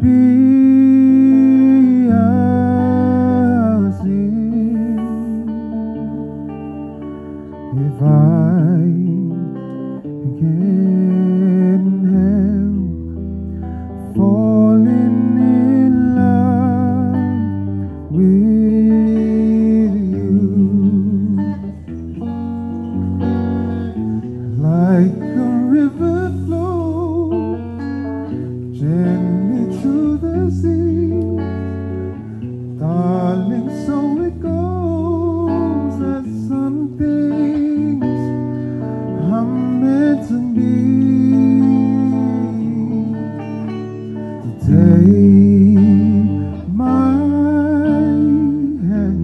be as if I can't help falling in love with you, like a river flows gently to the sea, darling, so it goes, that some things I'm meant to be. Take my hand,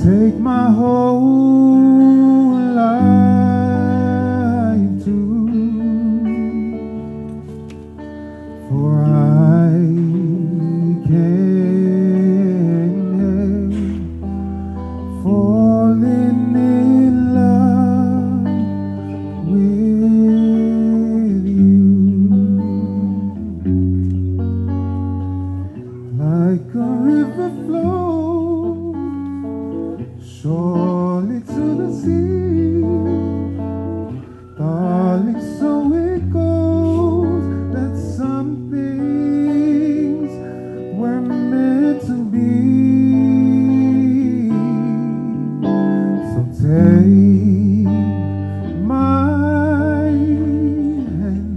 take my whole life too, for I can't help falling in love with you, like a river flows surely to the sea, darling, so it goes, that some things were meant to be. So take my hand,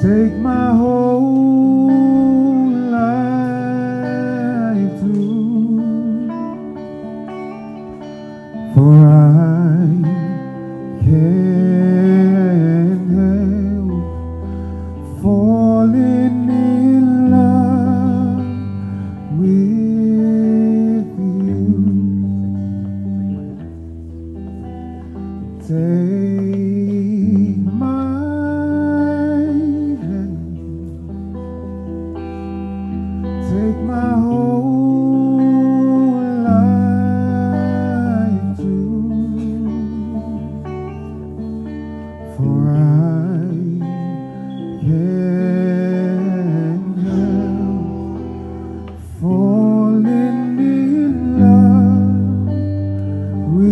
take my whole life too, for I can't help falling in love with you. Take my hand, take my whole life too, for I can't help falling in love with you.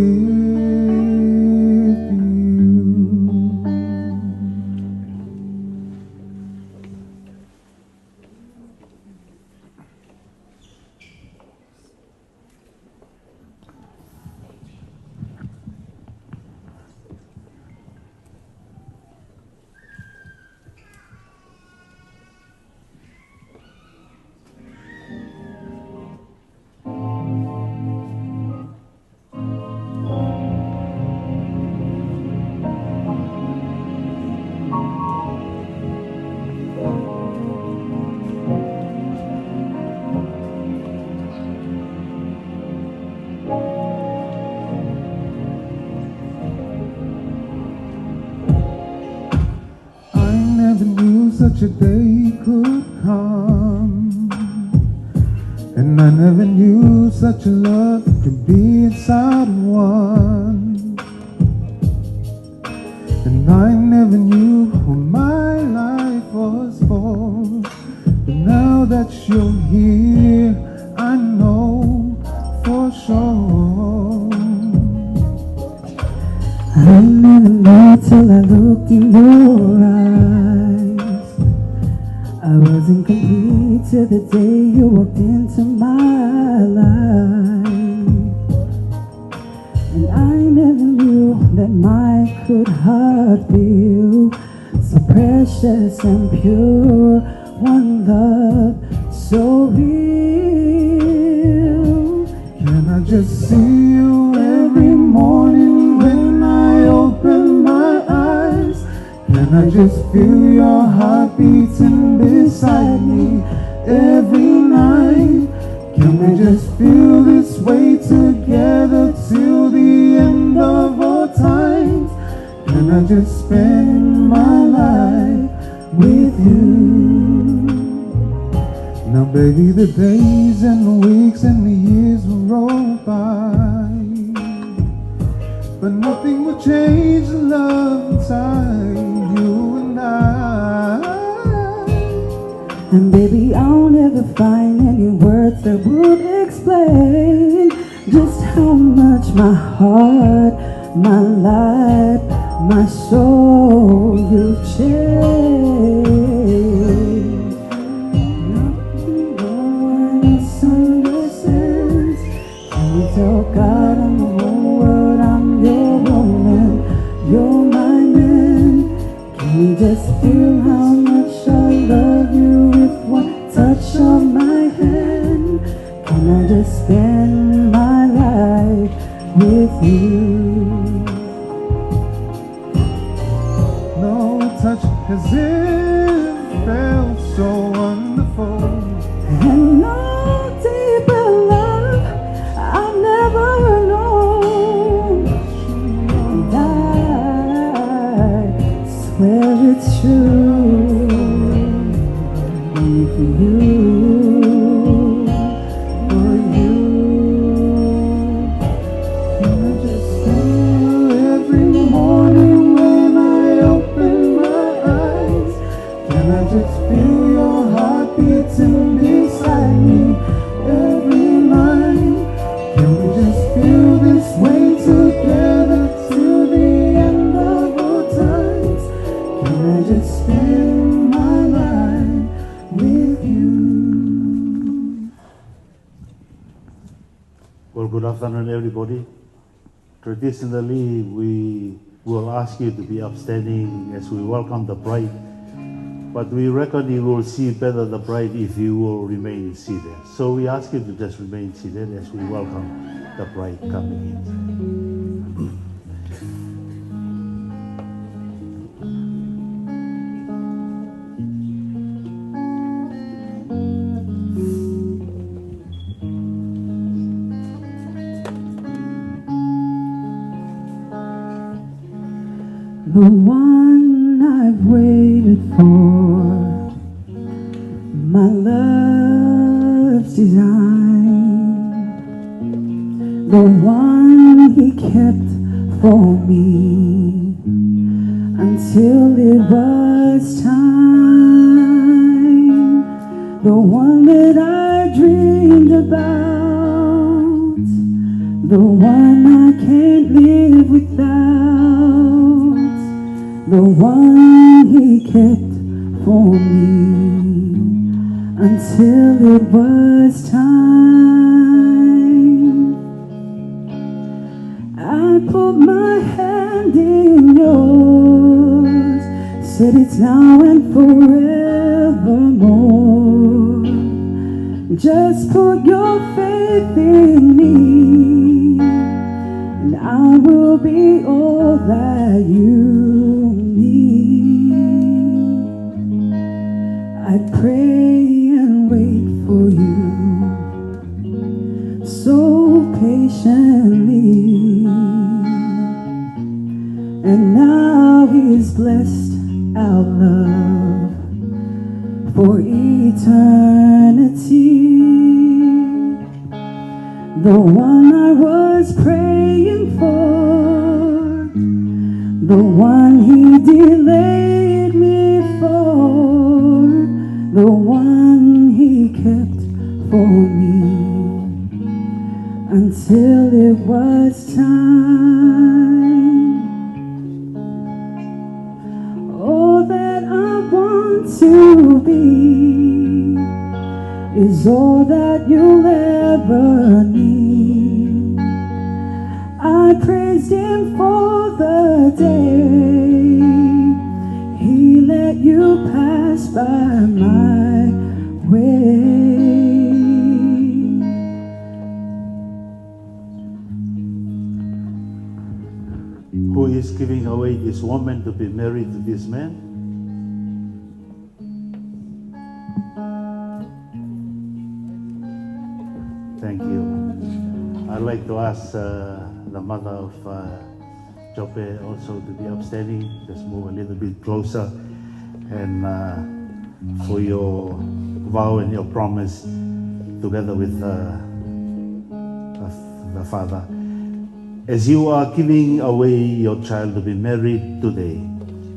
I never knew such a day could come, and I never knew such a love could be inside of one, and I never knew who my life was for, but now that you're here, I know for sure. I never knew till I looked in your eyes. I was incomplete till the day you walked into my life. And I never knew that my could heart feel so precious and pure. One love so real. Can I just see you every morning when I open my eyes? Can I just feel your heart beating beside me every night? Can we just feel this way together till the end of all times? Can I just spend my life with you? Now baby, the days and the weeks and the years will roll by, but nothing will change the love inside you explain just how much my heart, my life, my soul you've changed. Nothing no one else understands. Can you tell God and the whole world I'm your woman, you're my man? Can you just feel how much I love you with one touch of my hand? Can I just spend my life with you? No touch has ever felt so wonderful, And no deeper love I've never known. And I swear it's true. And for you, can I just feel every morning when I open my eyes? Can I just feel your heart beating beside me every night? Can we just feel this way together till the end of our times? Can I just spend my life with you? Well, good afternoon, everybody. Traditionally, we will ask you to be upstanding as we welcome the bride, but we reckon you will see better the bride if you will remain seated. So we ask you to just remain seated as we welcome the bride coming in. the one I've waited for, my love's design, the one he kept for me until it was time, the one that I dreamed about, the one I can't live without, the one he kept for me until it was time. I put my hand in yours, said it's now and forevermore. Just put your faith in me, and I will be all that you need. I pray and wait for you so patiently, and now he's blessed our love for eternity. The one I was praying for, the one he delayed me for, the one he kept for me until it was time. All that I want to be is all that you'll ever need. I praised him for the day he let you pass by my way. Who is giving away this woman to be married to this man? Thank you. I'd like to ask the mother of Jope also to be upstanding. Just move a little bit closer, and for your vow and your promise together with the father. As you are giving away your child to be married today,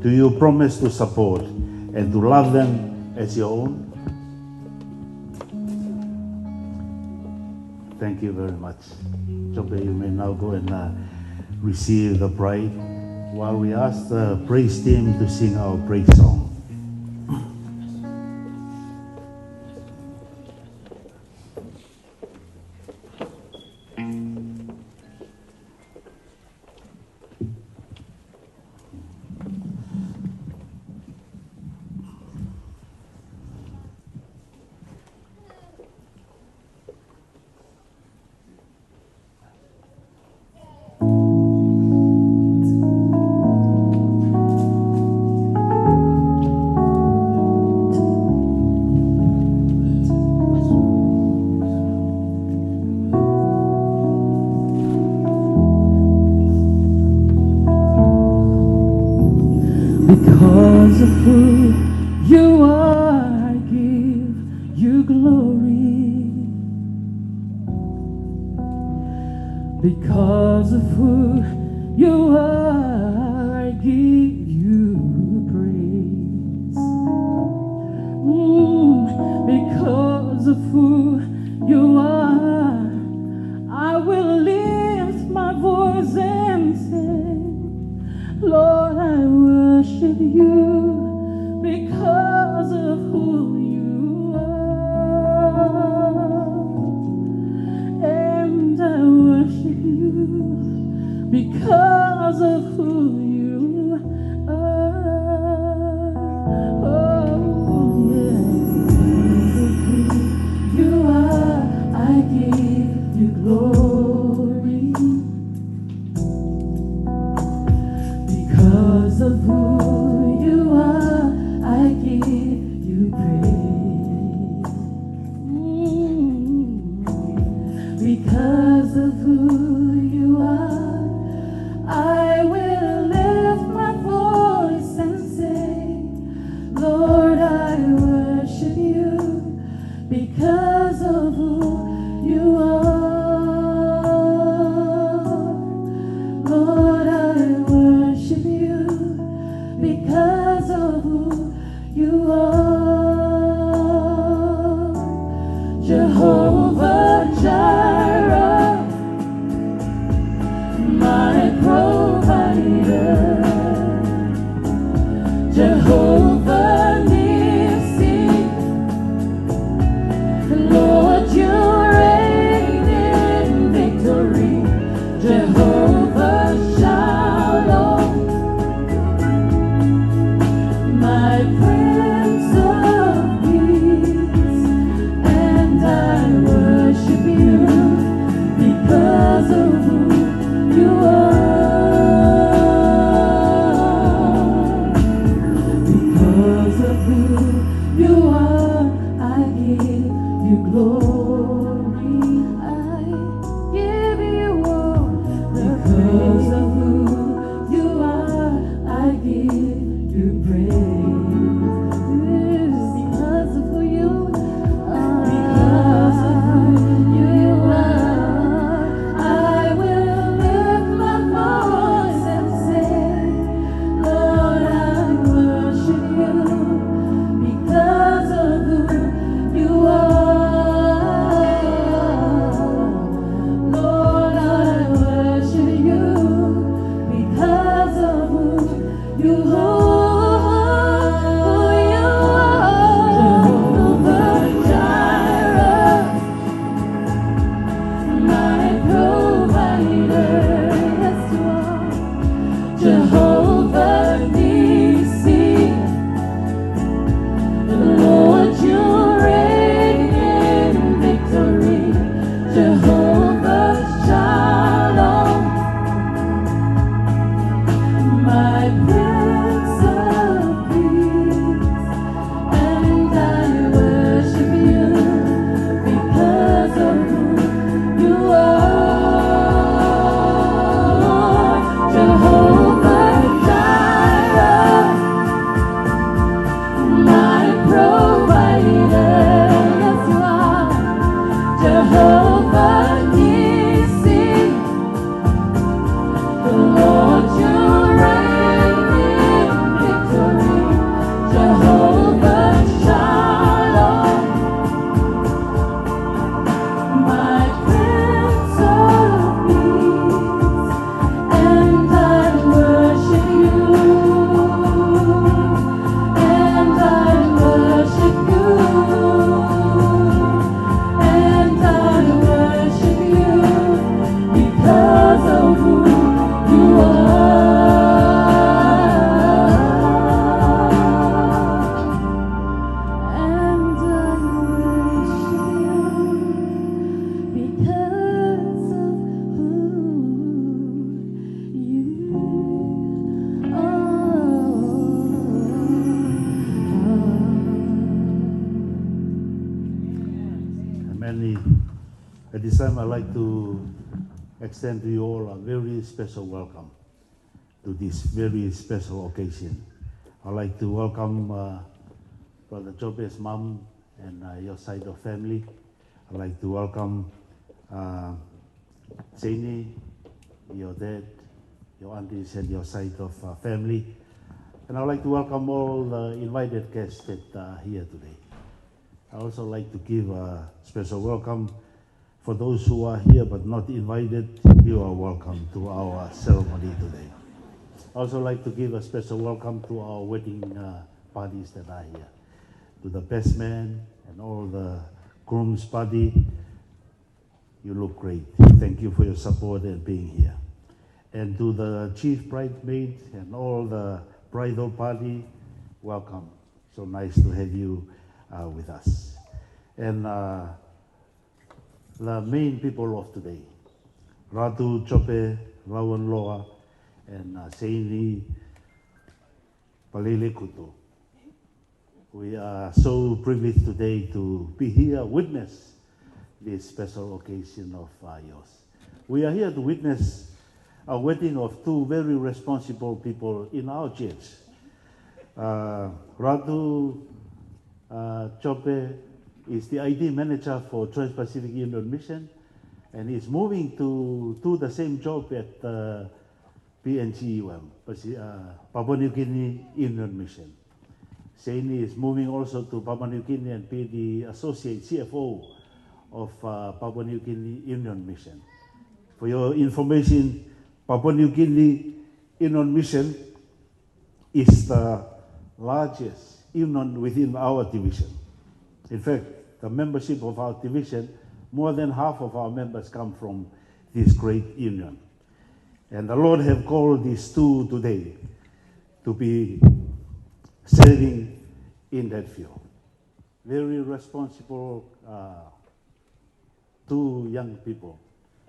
do you promise to support and to love them as your own? Thank you very much. Jope, you may now go and receive the bride while we ask the praise team to sing our praise song. Because of who you are, I give you glory. Because of who you are, I give you praise. Because of who you are, I will lift my voice and sing, Lord, I worship you because of who you are, and I worship you because of who you are. Oh, yeah. You are, I give you glory. Because of who you are, I give you praise. Because of who you are, I will lift my voice and say, Lord, I worship you because of who you are. Lord, I worship you because of who you are. Jehovah Jireh, my provider. Jehovah Nissi, Lord, you reign in victory. Jehovah Shalom, my Prince of Peace, and I worship you because of who you are. Because of who you are, I give you glory. I give you all the praise of who you are. I give you praise. Because of who you are. Because of who you are, I will lift my voice and say, Lord, I worship you because of who you are. At this time, I'd like to extend to you all a very special welcome to this very special occasion. I'd like to welcome Brother Jope's mom and your side of family. I'd like to welcome Seini, your dad, your aunties, and your side of family. And I'd like to welcome all the invited guests that are here today. I'd also like to give a special welcome for those who are here but not invited. You are welcome to our ceremony today. I'd also like to give a special welcome to our wedding parties that are here. To the best man and all the groom's party, you look great. Thank you for your support and being here. And to the chief bridesmaid and all the bridal party, welcome. So nice to have you with us. And the main people of today, Latu, Jope, Laweloa, and Seini, Baleilekutu. We are so privileged today to be here, witness this special occasion of yours. We are here to witness a wedding of two very responsible people in our church. Latu Jope is the ID manager for Trans-Pacific Union Mission, and he's moving to do the same job at PNGUM, Papua New Guinea Union Mission. Seini is moving also to Papua New Guinea and be the associate CFO of Papua New Guinea Union Mission. For your information, Papua New Guinea Union Mission is the largest union within our division. In fact, the membership of our division, more than half of our members come from this great union. And the Lord have called these two today to be serving in that field. Very responsible two young people.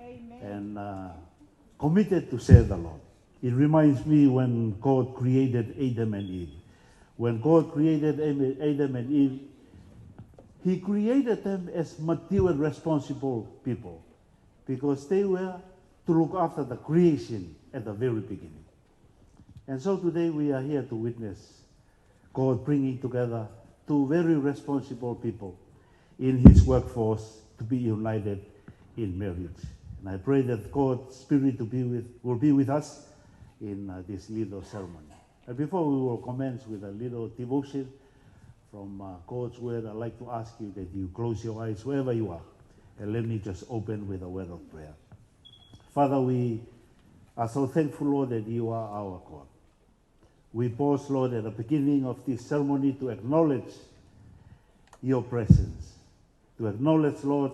Amen. And committed to serve the Lord. It reminds me when God created Adam and Eve. When God created Adam and Eve, He created them as mature and responsible people because they were to look after the creation at the very beginning. And so today we are here to witness God bringing together two very responsible people in His workforce to be united in marriage. And I pray that God's Spirit will be with us in this little ceremony. And before we will commence with a little devotion from God's Word, I'd like to ask you that you close your eyes wherever you are. And let me just open with a word of prayer. Father, we are so thankful, Lord, that you are our God. We pause, Lord, at the beginning of this ceremony to acknowledge your presence. To acknowledge, Lord,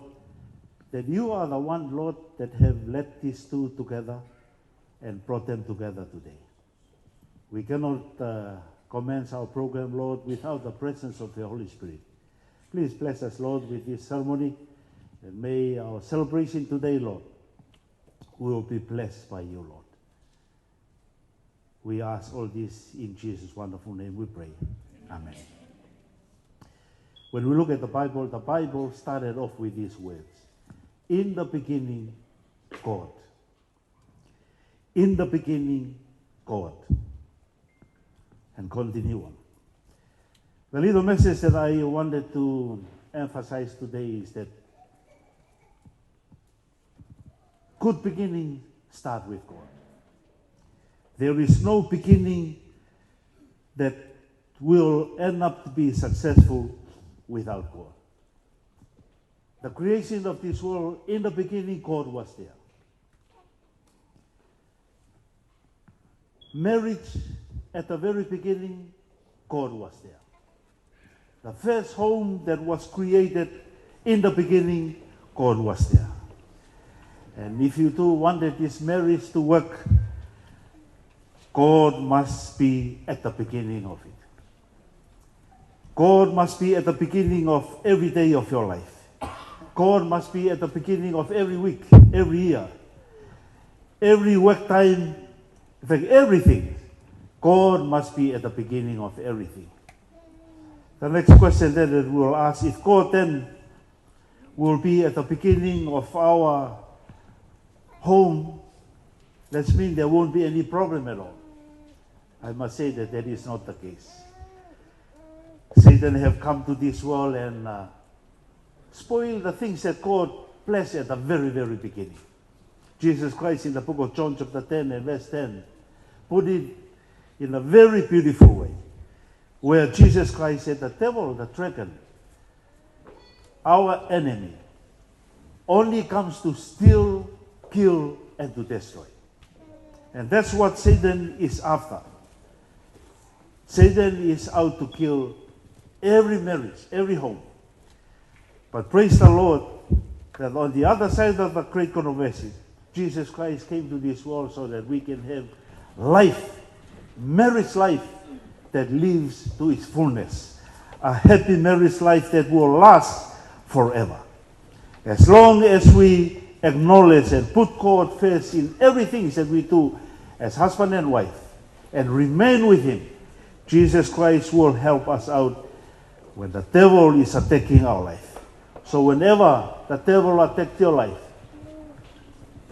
that you are the one, Lord, that have led these two together and brought them together today. We cannot commence our program, Lord, without the presence of the Holy Spirit. Please bless us, Lord, with this ceremony, and may our celebration today, Lord, will be blessed by you, Lord. We ask all this in Jesus' wonderful name we pray. Amen. When we look at the Bible started off with these words. In the beginning, God. In the beginning, God. And continue on. The little message that I wanted to emphasize today is that good beginning start with God. There is no beginning that will end up to be successful without God. The creation of this world, in the beginning, God was there. Marriage, at the very beginning, God was there. The first home that was created, in the beginning, God was there. And if you do wanted this marriage to work, God must be at the beginning of it. God must be at the beginning of every day of your life. God must be at the beginning of every week, every year, every work time, in fact, everything. God must be at the beginning of everything. The next question that we will ask, if God then will be at the beginning of our home, that means there won't be any problem at all. I must say that that is not the case. Satan have come to this world and spoil the things that God blessed at the very, very beginning. Jesus Christ in the book of John chapter 10 and verse 10 put it in a very beautiful way, where Jesus Christ said, the devil, the dragon, our enemy, only comes to steal, kill, and to destroy. And that's what Satan is after. Satan is out to kill every marriage, every home. But praise the Lord that on the other side of the great controversy, Jesus Christ came to this world so that we can have life, marriage life that lives to its fullness. A happy marriage life that will last forever. As long as we acknowledge and put God first in everything that we do as husband and wife and remain with Him, Jesus Christ will help us out when the devil is attacking our life. So whenever the devil attacks your life,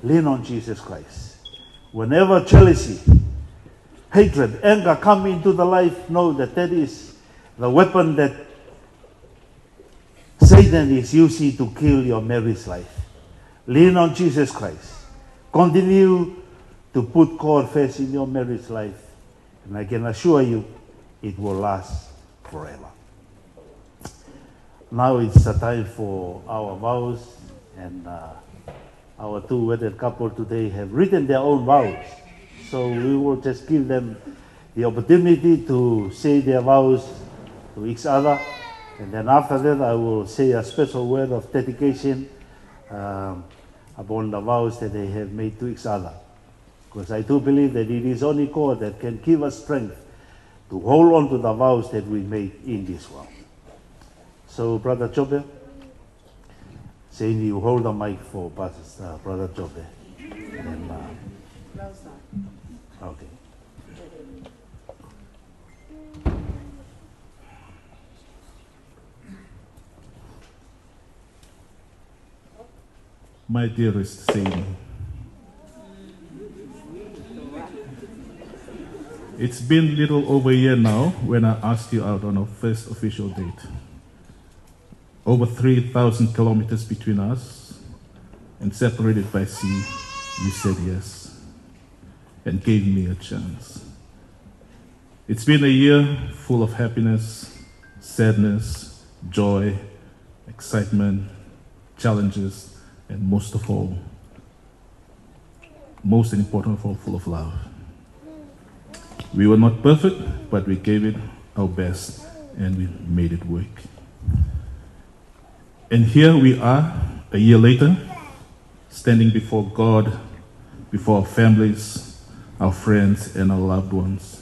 lean on Jesus Christ. Whenever jealousy, hatred, anger come into the life, know that that is the weapon that Satan is using to kill your marriage life. Lean on Jesus Christ. Continue to put God first in your marriage life. And I can assure you, it will last forever. Now it's the time for our vows, and our two wedded couple today have written their own vows. So we will just give them the opportunity to say their vows to each other. And then after that, I will say a special word of dedication upon the vows that they have made to each other. Because I do believe that it is only God that can give us strength to hold on to the vows that we made in this world. So, Brother Jope, Seini, you hold the mic for Brother Jope. And, okay. My dearest Seini, it's been little over a year now when I asked you out on our first official date. Over 3,000 kilometers between us and separated by sea, you said yes and gave me a chance. It's been a year full of happiness, sadness, joy, excitement, challenges, and most of all, most important of all, full of love. We were not perfect, but we gave it our best and we made it work. And here we are, a year later, standing before God, before our families, our friends, and our loved ones.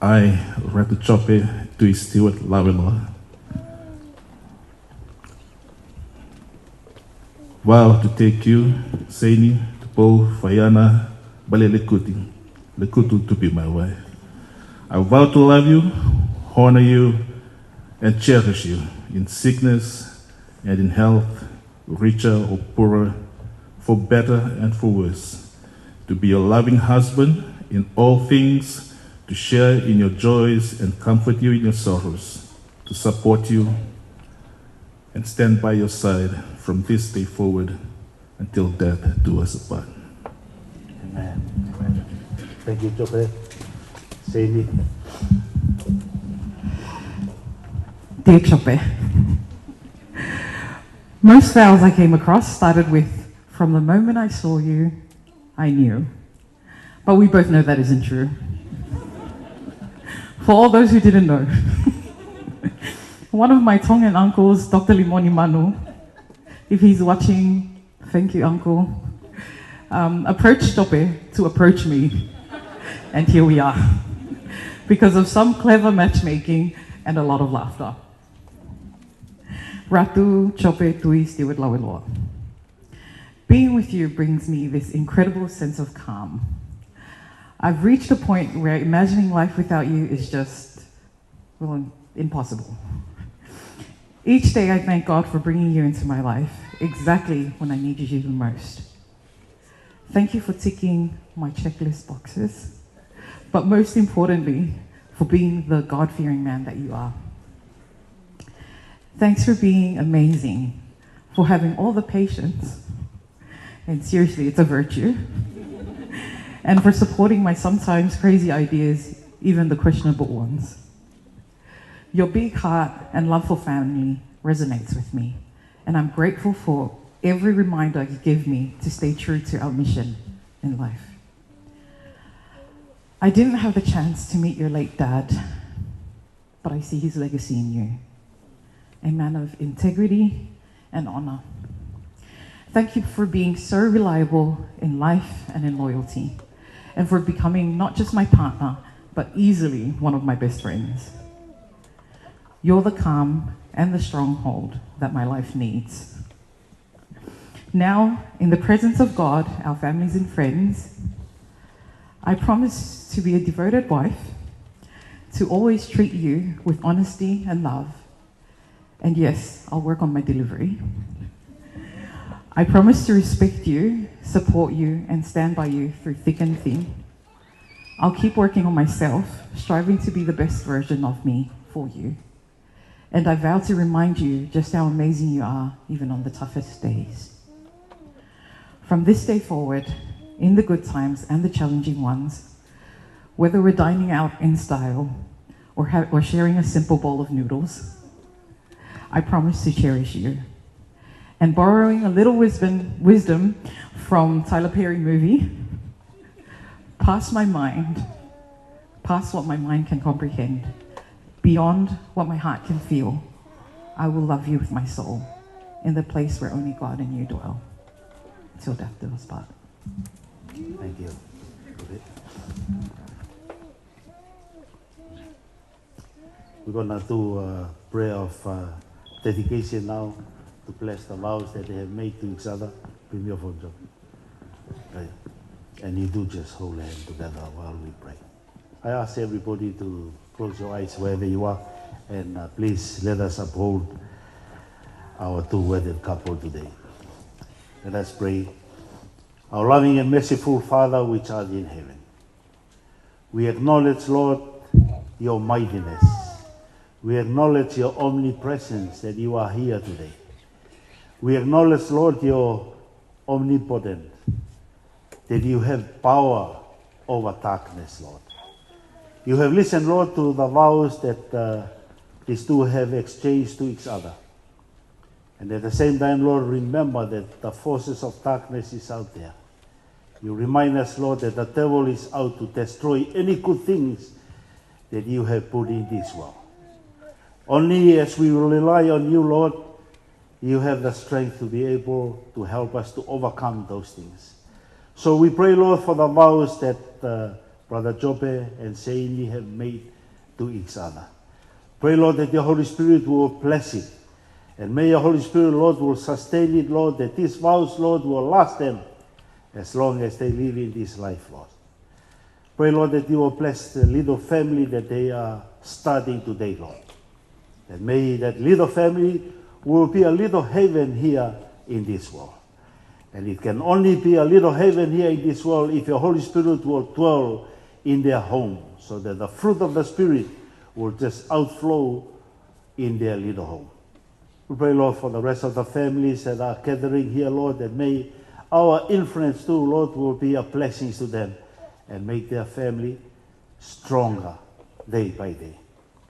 I, Latu Jope, Teaupa Laweloa, vow to take you, Seini, to Maveni Baleilekutu, to be my wife. I vow to love you, honor you, and cherish you in sickness and in health, richer or poorer, for better and for worse, to be a loving husband in all things, to share in your joys and comfort you in your sorrows, to support you and stand by your side from this day forward until death do us apart. Amen. Amen. Thank you, Jope. Seini. Dear Jope, most vows I came across started with, from the moment I saw you, I knew. But we both know that isn't true. For all those who didn't know, one of my Tongan uncles, Dr. Limoni Manu, if he's watching, thank you, uncle, approached Jope to approach me. And here we are, because of some clever matchmaking and a lot of laughter. Ratu, Jope, Tui, Stewart, Laweloa. Being with you brings me this incredible sense of calm. I've reached a point where imagining life without you is just, well, impossible. Each day I thank God for bringing you into my life, exactly when I needed you the most. Thank you for ticking my checklist boxes, but most importantly, for being the God-fearing man that you are. Thanks for being amazing, for having all the patience, and seriously, it's a virtue, and for supporting my sometimes crazy ideas, even the questionable ones. Your big heart and love for family resonates with me, and I'm grateful for every reminder you give me to stay true to our mission in life. I didn't have the chance to meet your late dad, but I see his legacy in you, a man of integrity and honor. Thank you for being so reliable in life and in loyalty, and for becoming not just my partner, but easily one of my best friends. You're the calm and the stronghold that my life needs. Now, in the presence of God, our families and friends, I promise to be a devoted wife, to always treat you with honesty and love, and yes, I'll work on my delivery. I promise to respect you, support you, and stand by you through thick and thin. I'll keep working on myself, striving to be the best version of me for you. And I vow to remind you just how amazing you are, even on the toughest days. From this day forward, in the good times and the challenging ones, whether we're dining out in style or sharing a simple bowl of noodles, I promise to cherish you. And borrowing a little wisdom from Tyler Perry movie, past my mind, past what my mind can comprehend, beyond what my heart can feel, I will love you with my soul, in the place where only God and you dwell, till death do us part. Thank you. We're going to do a prayer of dedication now to bless the vows that they have made to each other. Bring your phone, Jope. Right. And you do just hold hands together while we pray. I ask everybody to close your eyes wherever you are, and please let us uphold our two wedded couple today. Let us pray. Our loving and merciful Father, which art in heaven, we acknowledge, Lord, your mightiness. We acknowledge your omnipresence, that you are here today. We acknowledge, Lord, your omnipotent, that you have power over darkness, Lord. You have listened, Lord, to the vows that these two have exchanged to each other. And at the same time, Lord, remember that the forces of darkness is out there. You remind us, Lord, that the devil is out to destroy any good things that you have put in this world. Only as we rely on you, Lord, you have the strength to be able to help us to overcome those things. So we pray, Lord, for the vows that Brother Jope and Seini have made to each other. Pray, Lord, that your Holy Spirit will bless it. And may your Holy Spirit, Lord, will sustain it, Lord, that these vows, Lord, will last them as long as they live in this life, Lord. Pray, Lord, that you will bless the little family that they are starting today, Lord. And may that little family will be a little haven here in this world. And it can only be a little haven here in this world if your Holy Spirit will dwell in their home, so that the fruit of the Spirit will just outflow in their little home. We pray, Lord, for the rest of the families that are gathering here, Lord, that may our influence too, Lord, will be a blessing to them and make their family stronger day by day.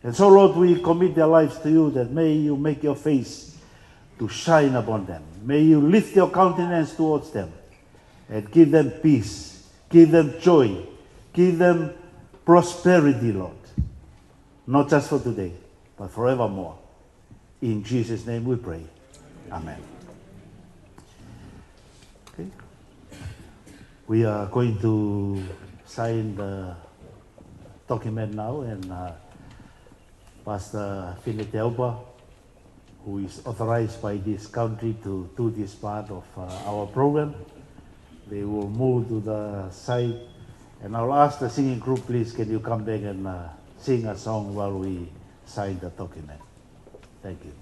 And so, Lord, we commit their lives to you, that may you make your face to shine upon them. May you lift your countenance towards them and give them peace, give them joy, give them prosperity, Lord. Not just for today, but forevermore. In Jesus' name we pray. Amen. Okay. We are going to sign the document now, and Pastor Teaupa, who is authorized by this country to do this part of our program, they will move to the side, and I'll ask the singing group, please, can you come back and sing a song while we sign the document. Thank you.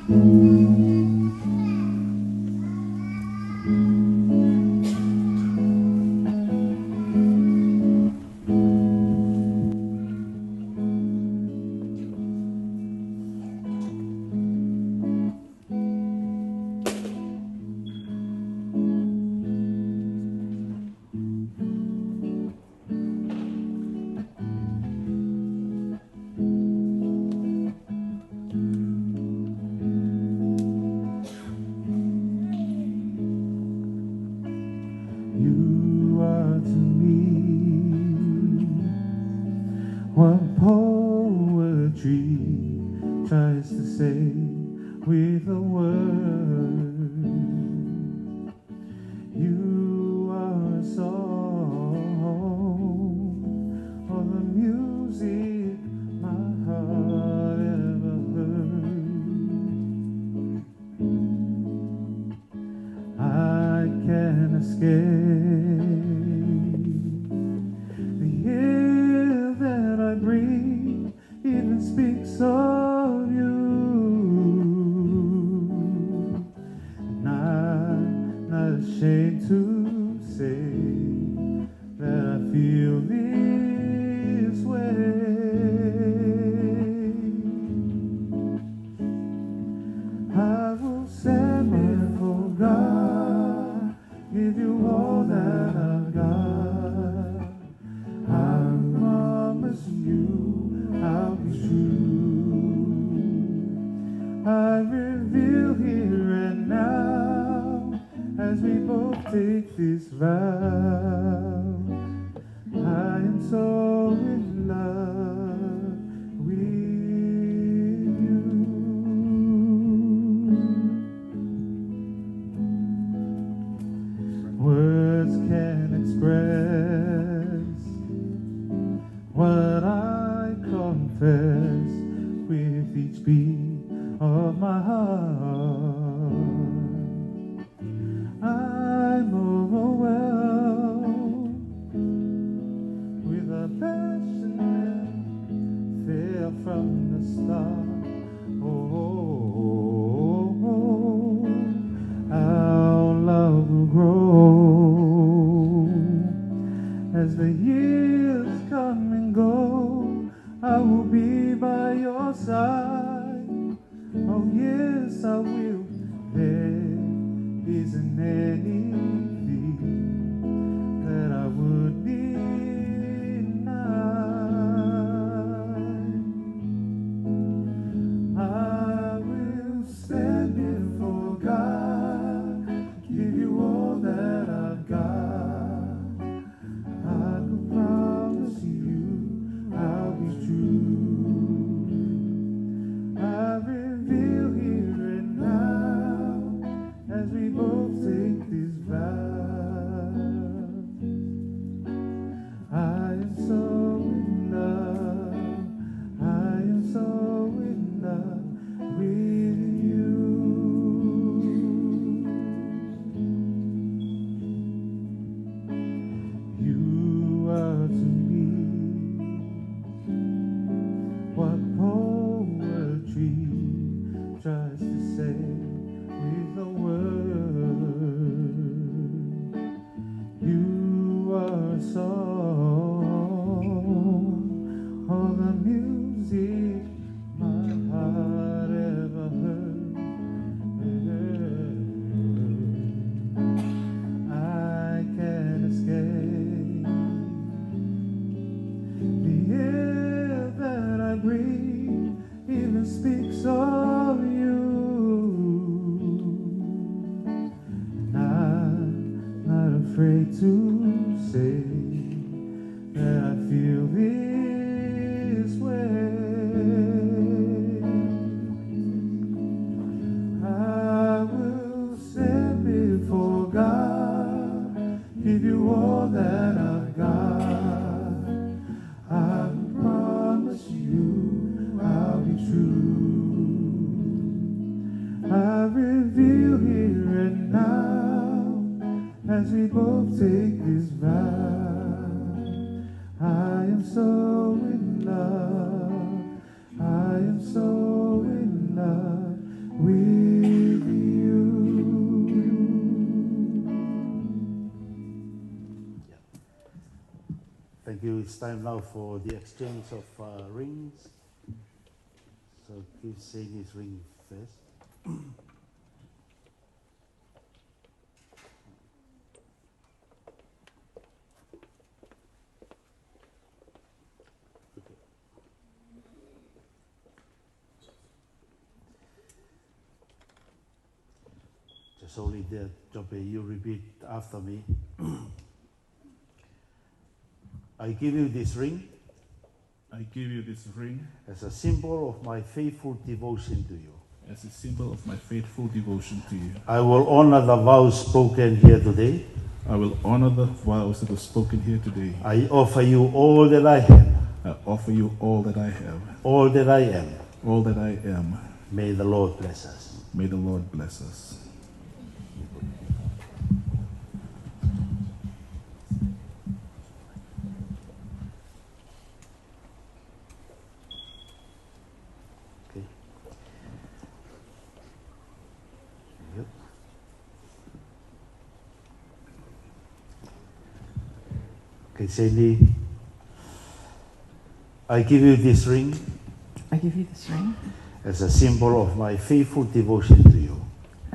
You are to me what poetry tries to say with a word. You are a song or the music my heart ever heard. I can't escape the air that I breathe, even speaks of you. And I'm not ashamed to say that I feel this way. I will stand before God, give you all that I've got. I promise you I'll be true. I reveal here and now as we both take this vow. I am so in love with you. Words can't express what I confess with each beat of my heart. I'm overwhelmed with a passion that fell from the start. Oh, our love will grow as the years come and go. I will be by your side. Oh yes, I will. There isn't anything that I would deny. I will stand before God, give you all that I've got. I can promise you I'll be true. I reveal here and now as we both take this vow. I am so in love, I am so in love with you. You are to me what poetry tries to say with a word. You are a song or the music my heart ever heard. I can't escape the air that I breathe, even speaks of you. And I'm not afraid to say that I feel this way. I will stand before God, give you all that I've got. I promise you I'll be true. I reveal here and now as we both take this vow. I am so in love, I am so in love with you. Thank you. It's time now for the exchange of rings. So give Seini's ring first. Just only there, Jope, you repeat after me. I give you this ring. I give you this ring as a symbol of my faithful devotion to you. as a symbol of my faithful devotion to you. I will honor the vows spoken here today. I will honor the vows that were spoken here today. I offer you all that I have. I offer you all that I have. All that I am. All that I am. May the Lord bless us. May the Lord bless us. Okay, Seni, I give you this ring. I give you this ring as a symbol of my faithful devotion to you.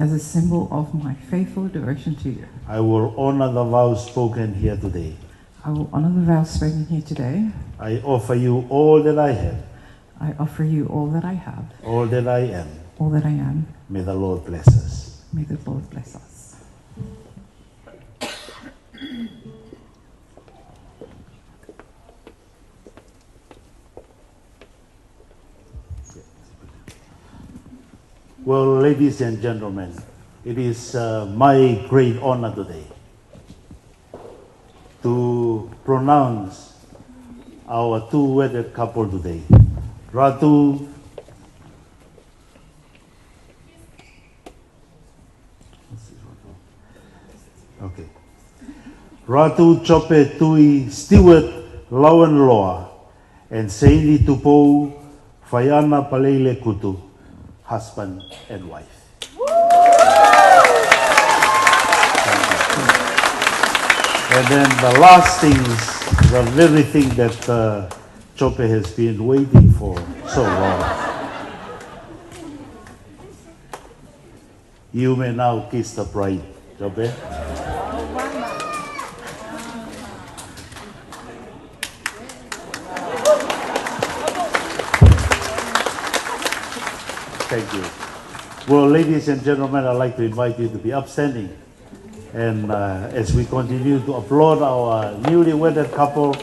as a symbol of my faithful devotion to you. I will honor the vows spoken here today. I will honor the vows spoken here today. I offer you all that I have. I offer you all that I have. All that I am. All that I am. May the Lord bless us. May the Lord bless us. Well, ladies and gentlemen, it is my great honor today to pronounce our two wedded couple today. Latu okay. Latu Jope Tui Stewart Laweloa and Seini Tupo Fayana Baleilekutu, husband and wife. And then the last thing is the very thing that Jope has been waiting for so long. You may now kiss the bride, Jope. Thank you. Well, ladies and gentlemen, I'd like to invite you to be upstanding. And as we continue to applaud our newly wedded couple,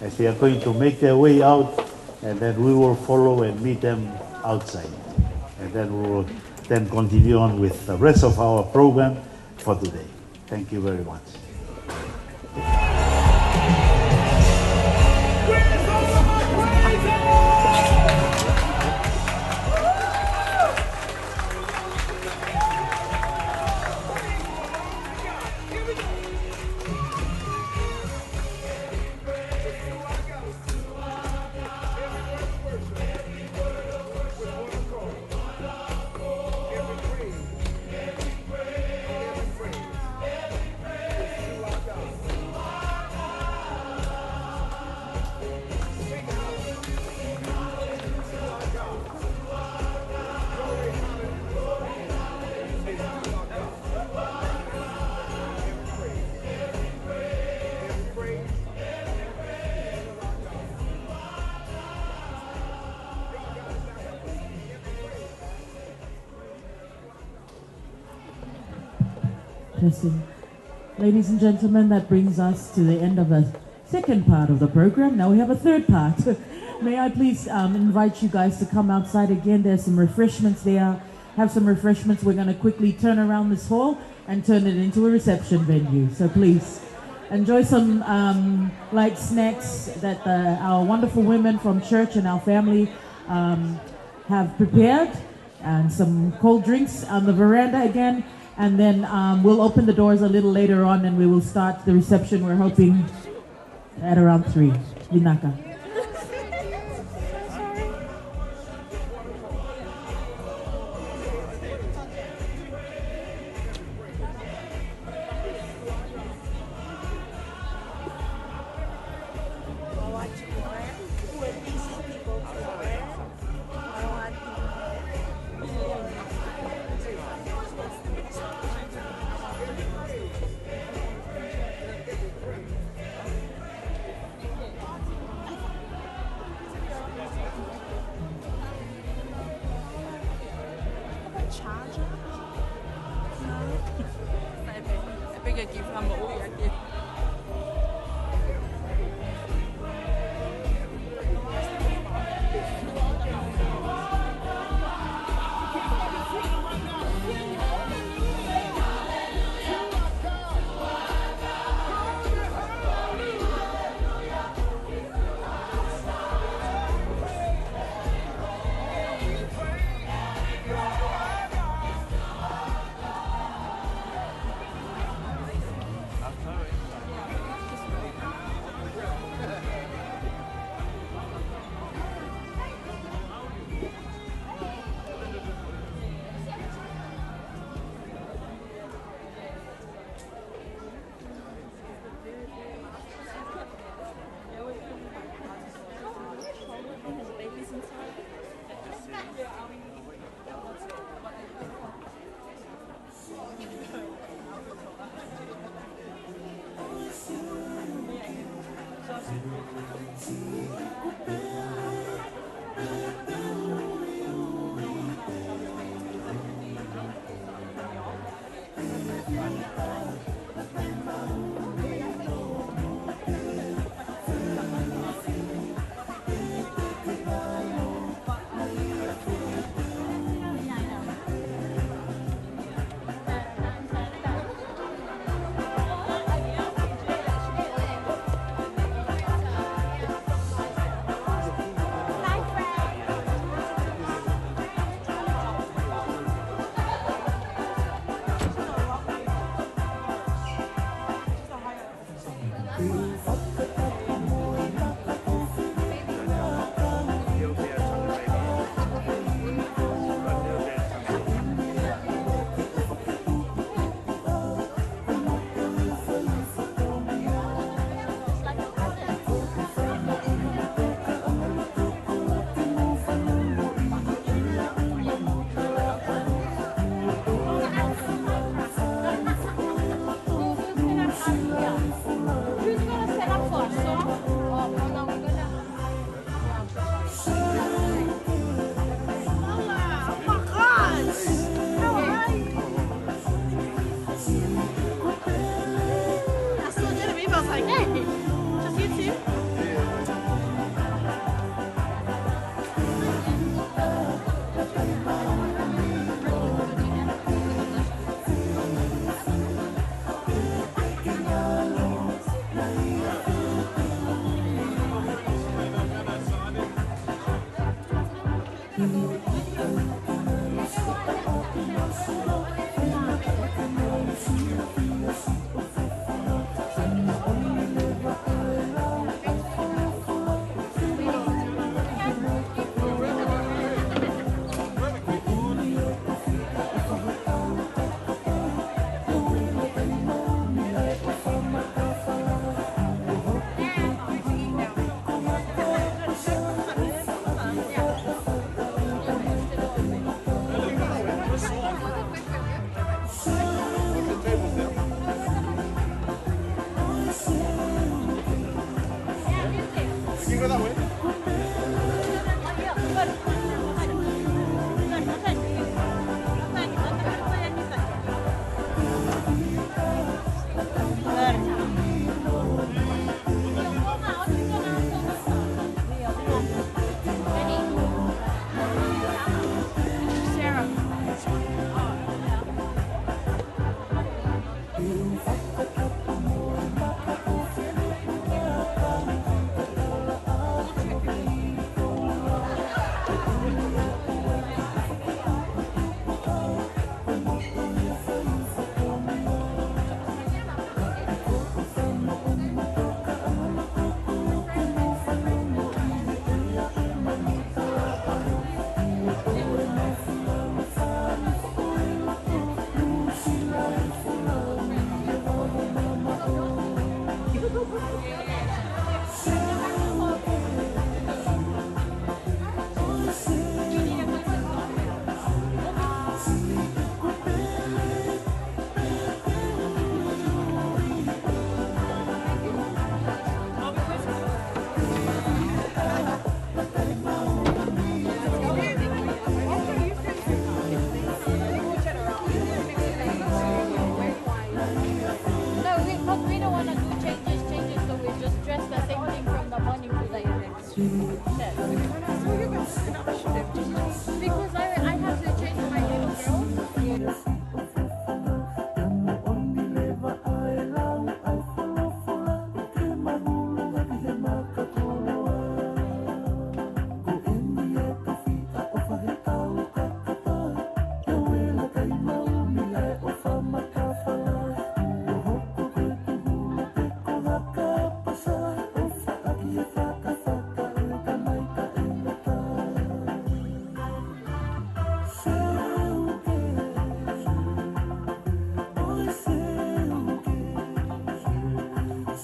as they are going to make their way out, and then we will follow and meet them outside. And then we will then continue on with the rest of our program for today. Thank you very much. Ladies and gentlemen, that brings us to the end of the second part of the program. Now we have a third part. May I please invite you guys to come outside again. There's some refreshments there. Have some refreshments. We're going to quickly turn around this hall and turn it into a reception venue. So please enjoy some light snacks that our wonderful women from church and our family have prepared, and some cold drinks on the veranda again. And then we'll open the doors a little later on and we will start the reception. We're hoping at around 3. Vinaka.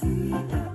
See